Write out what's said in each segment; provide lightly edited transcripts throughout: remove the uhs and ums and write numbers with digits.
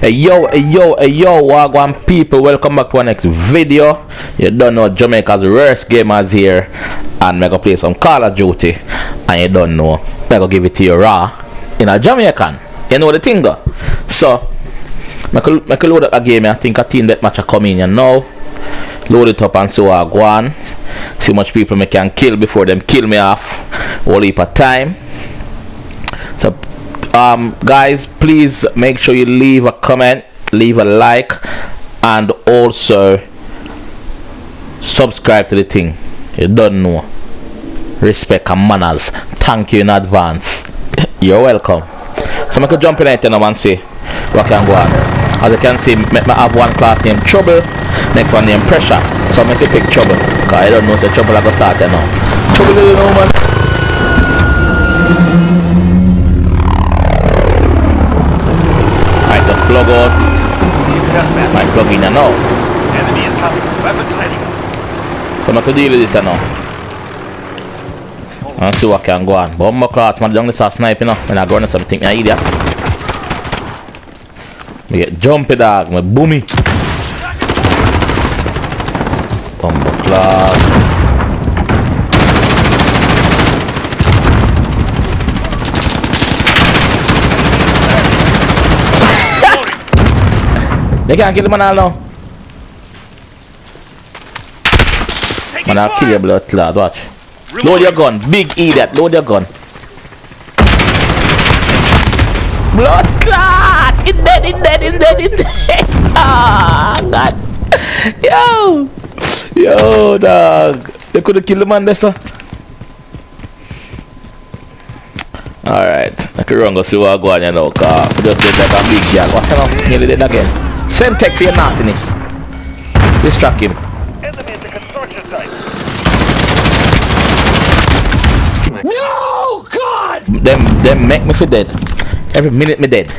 Hey yo, wagwan people, welcome back to our next video. You don't know Jamaica's worst gamers here, and I'm gonna play some Call of Duty, and you don't know, I'm gonna give it to you raw in a Jamaican. You know the thing though. So I could load up a game. I think a team deathmatch are coming in now. Load it up and see what I go on. See how much people I can kill before them kill me off. Whole heap of time. So guys, please make sure you leave a comment, leave a like, and also subscribe to the thing. You don't know. Respect and manners. Thank you in advance. You're welcome. So I could jump in it now and see what can go on. As you can see, I have one class named Trouble, next one named Pressure. So I make you pick Trouble, because I don't know, so Trouble I go start there now. Trouble, you know, man. Alright, just plug out. Might plug in now. Enemy incoming. Weapons ready. So I could deal with this now. And see what can go on. Bomber class, man, don't start sniping now. When I go on something, I idiot. Me get jumpy dog, me boomy. Bomber class. They can't kill the man all now. Man, I'll kill your blood clot, watch. Load your gun, big idiot, load your gun. Blood clot! In dead. Ah, God. Yo, dog. They could have killed the man there, sir. Alright, I can run go see what I go on, you know, because we just did like a big girl. What kind of nearly did again? Same tech for your nastiness. Distract him. Enemy at the construction site. No, God! Them make me feel dead. Every minute me dead.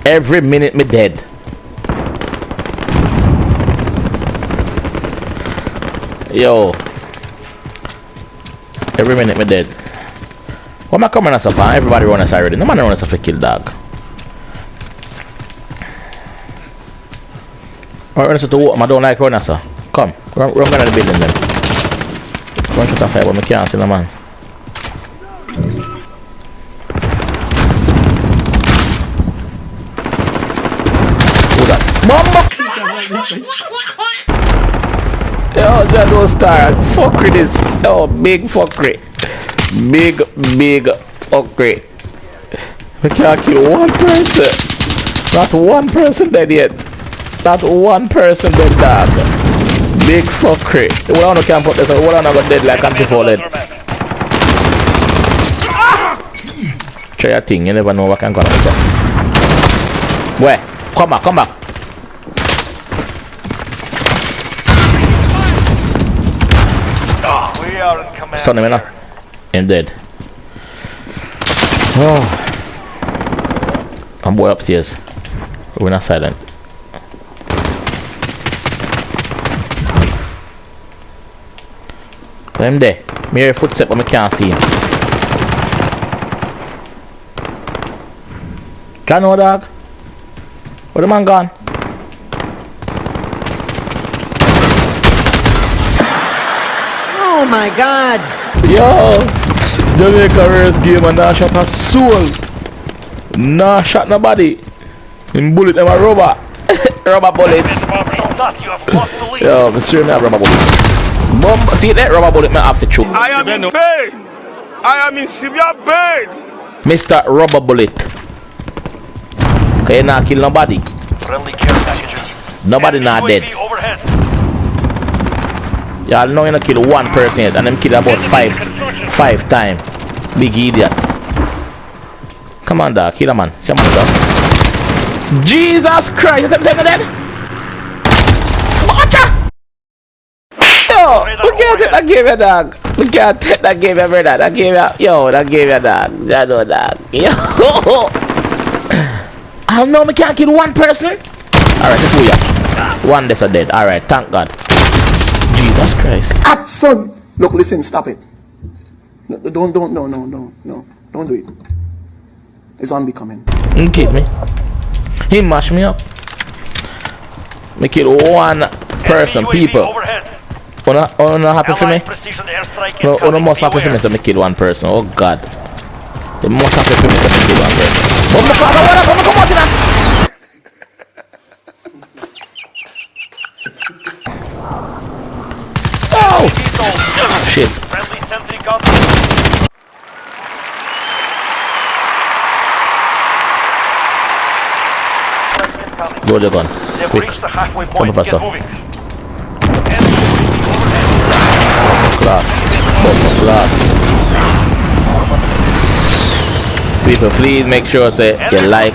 Every minute me dead. Yo. Every minute me dead. What am I coming as a fan? Everybody run us already. No man run us a kill dog. Run us to what? I don't like run us. Come. Run down the building then. Run shot a fire but I can't see no man. Yo, that don't start. Fuckery this. Oh, big fuckery. Big fuckery. We can't kill one person. Not one person dead yet. Not one person dead, dog. Big fuckery. The one who can't put this, the one who got dead like anti-fallen. Try your thing, you never know what can go on. Where? Come back. We are in command. Stun him now. I'm dead. Oh. I'm boy upstairs. We're not silent. I'm there. Me hear a footstep but I can't see him. Can no dog? Where the man gone? Oh my God! Yo! Jamaica worst game and not shot a soul. Nah shot nobody. In bullet them a rubber. Rubber bullets. Soldat, you have lost the lead. Yo, I seriously have rubber bullet. Bomb, see that rubber bullet me have to shoot. I am in pain. I am in severe pain. Mr. Rubber Bullet. Can you not kill nobody? Friendly care packages. Nobody not UAV dead. overhead. Y'all know you not kill one person yet, and them kill about five times. Big idiot. Come on, dog, kill a man. See a man, dog. Jesus Christ, is them saying dead? Watch out! Yo, we can't take that game, here, dog. We can't take that game ever, dog. That game, yo, that game, here, dog. That no, dog. Yo. I don't know, we can't kill one person. Alright, let's do ya. One that's a dead. Alright, thank God. Jesus Christ. Son, look, listen, stop it. No, don't do it. It's unbecoming. You kid me. He mashed me up. Me kill one person, Enemy UAV people. overhead. Not happy for me? Allied precision airstrike No, incoming. must happy for me so me kill one person. Oh God. They must happy for me so me kill one person. Oh my God, what come out in that? Oh! Shit. Friendly sentry gun. Load your gun. They've Quick. reached the halfway point. Come on, Get sir. moving. Enemy UAV overhead. Class. Class. People, please make sure say you like,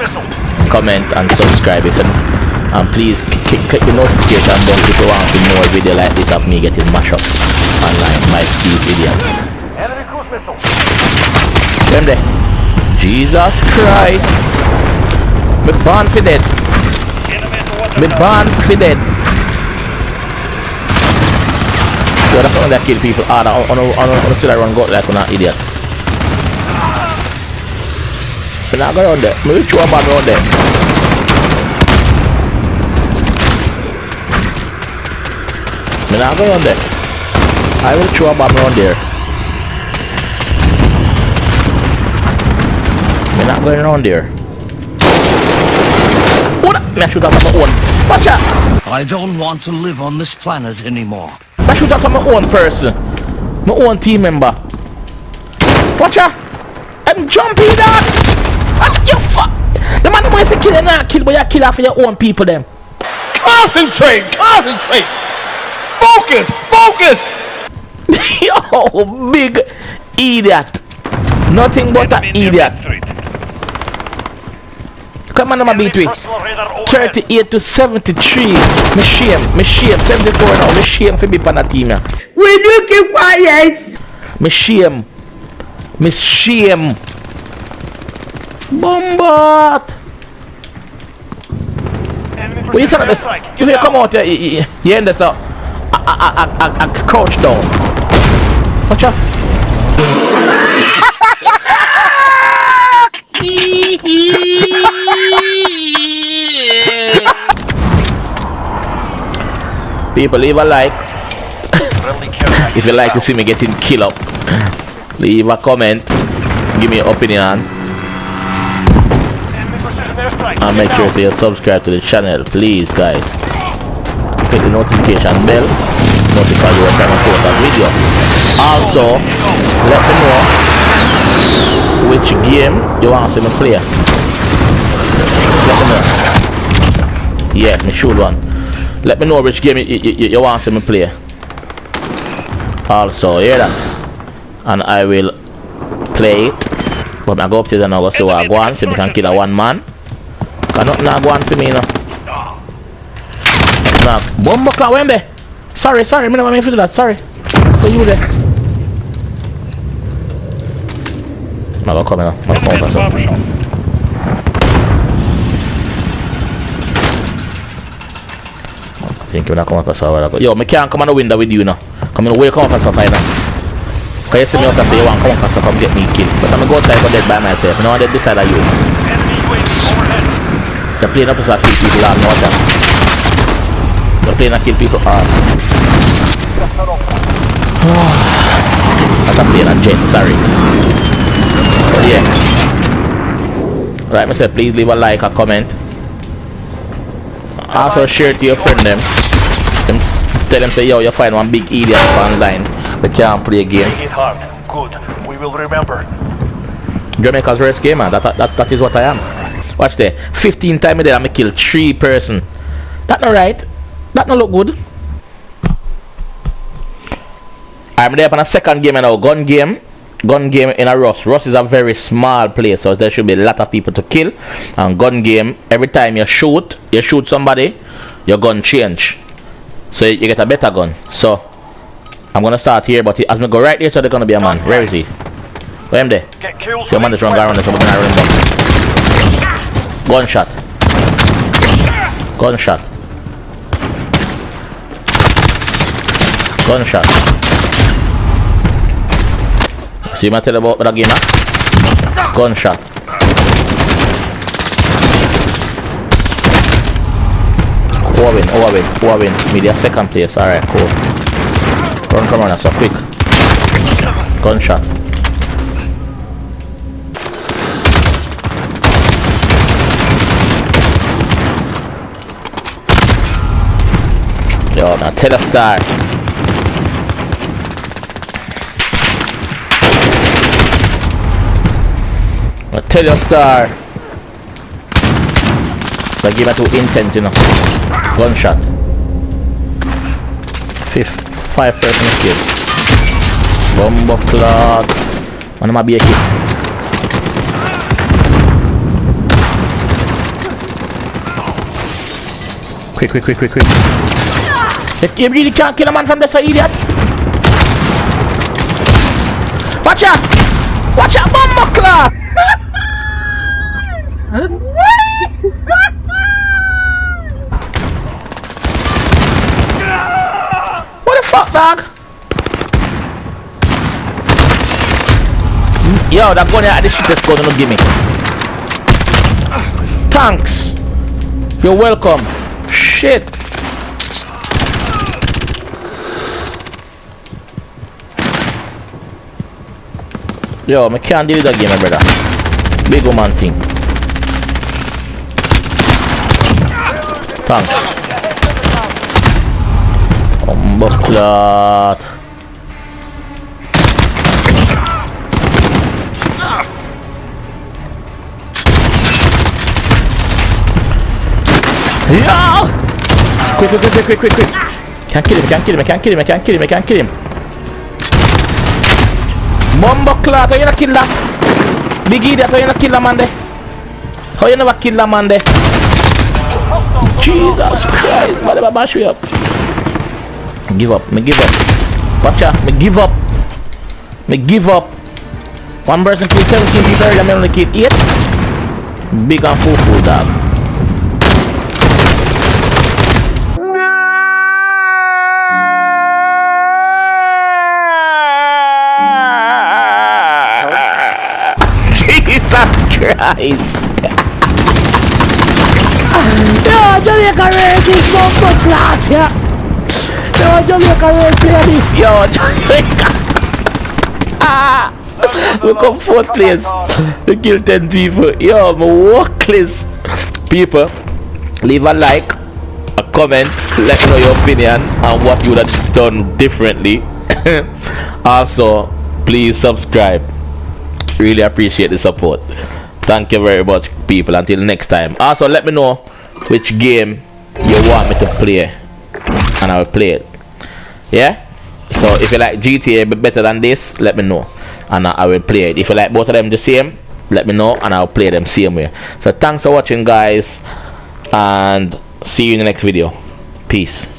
comment and subscribe if and please click the notification bell if you want to see more video like this of me getting mashed up online by these idiots. Enemy cruise missile. Them there. Jesus Christ. Me born for dead. Me born for dead. Yo, that's not that kill people. Ah, on still I run go like an idiot. Me not go around there. Me will throw a bomb around there. Me not go around there. I will throw a bomb around there. Me not going around there. What? Me shoot out of my own. Watch out! I don't want to live on this planet anymore. I shoot out of my own person. My own team member. Watch out! I'm jumping that! You fuck! The man who if you kill you not kill, but you kill off your own people them. Concentrate! Concentrate! Focus! Focus! Yo, big idiot. Nothing but an idiot. Come on, number B3. Personal radar overhead. 38 to 73. Me shame. 74 now. Me shame for be on that team. Will you keep quiet? Me shame. Bombard. Enemy When you precision this, airstrike. if you come out here, you end this up. I crouch down. Watch out. People, leave a like Friendly care package if you like to see me getting killed up. Leave a comment. Give me your opinion. Enemy precision airstrike. And make sure you subscribe to the channel, please, guys. Click the notification bell. Notify you when I post a video. Also, let me know which game you want to see me play. Let me know. Yeah, me shoot one. Let me know which game you want to see me play. Also, hear that? And I will play it. But I go upstairs and I go see what I go on. See if I can kill a one man. Cause nothing I go on for me, you know. Nah, bomb clock, when there? Sorry, me never mean to do that. Sorry. Where you there? I'm gonna come in now. I'm gonna come in. I think you're not coming up as well. Yo, me can't come on the window with you now. Come in, where you come up as a final? Cause you see me up and say you want to come up and come get me killed. But I'm gonna go outside for dead by myself. You know what I decide of you. Enemy UAV overhead. They're playing up as a kill people hard, know that. They're playing a kill people hard. That's a playing a jet, sorry. But yeah. Right, I said please leave a like, a comment. Also share to your friend them. Tell them say yo, you find one big idiot online. They can't play a game. Make it hard. Good. We will remember. Jamaica's worst gamer, that is what I am. Watch there. 15 times a day I kill 3 person. That not right. That not look good. I'm there on a second game now, gun game. Gun game in a Rust. Rust is a very small place, so there should be a lot of people to kill. And gun game, every time you shoot somebody, your gun change. So you get a better gun. So I'm gonna start here, but as me go right there, so there's gonna be a man. Where is he? Where am there? Get kills. See a man that's running around there, so we're gonna run back. Gunshot. Gunshot. Gunshot. See me tell about the game, huh? Gunshot. Who I win? Media second place. Alright, cool. Come on, so quick. Gunshot. Yo, now tell a star. Now tell your star. So give it 2 intent, you know. Gunshot. 5 person kill. Bombo clock. One of my be a kill. Quick. You really can't kill a man from the side, idiot. Watch out! Watch out, bombo clock! What the fuck, dog? Yo, that gun here, this shit is going to give me. Thanks. You're welcome. Shit. Yo, I can't deal with that game, my brother. Big woman thing. Thanks. Bucklat. Yeah! Quick. Can't kill him. Bombo clock, how you not kill that? Big idiot, how you not kill that man there? How you never kill that man there? Jesus Christ, whatever bash me up. Give up. Watch out, me give up. One person killed 17 people earlier, I only killed 8. Big and full dog. Jesus Christ. Yo, Jamaica race is bombo class, yeah. Yo, Jamaica race play this. Yo, Jamaica. We come 4th place. We kill 10 people. Yo, my workless people. Leave a like, a comment, let me know your opinion and what you would have done differently. Also, please subscribe. Really appreciate the support. Thank you very much, people. Until next time. Also, let me know which game you want me to play and I will play it. Yeah? So if you like GTA better than this, let me know and I will play it. If you like both of them the same, let me know and I'll play them same way. So thanks for watching, guys, and see you in the next video. Peace.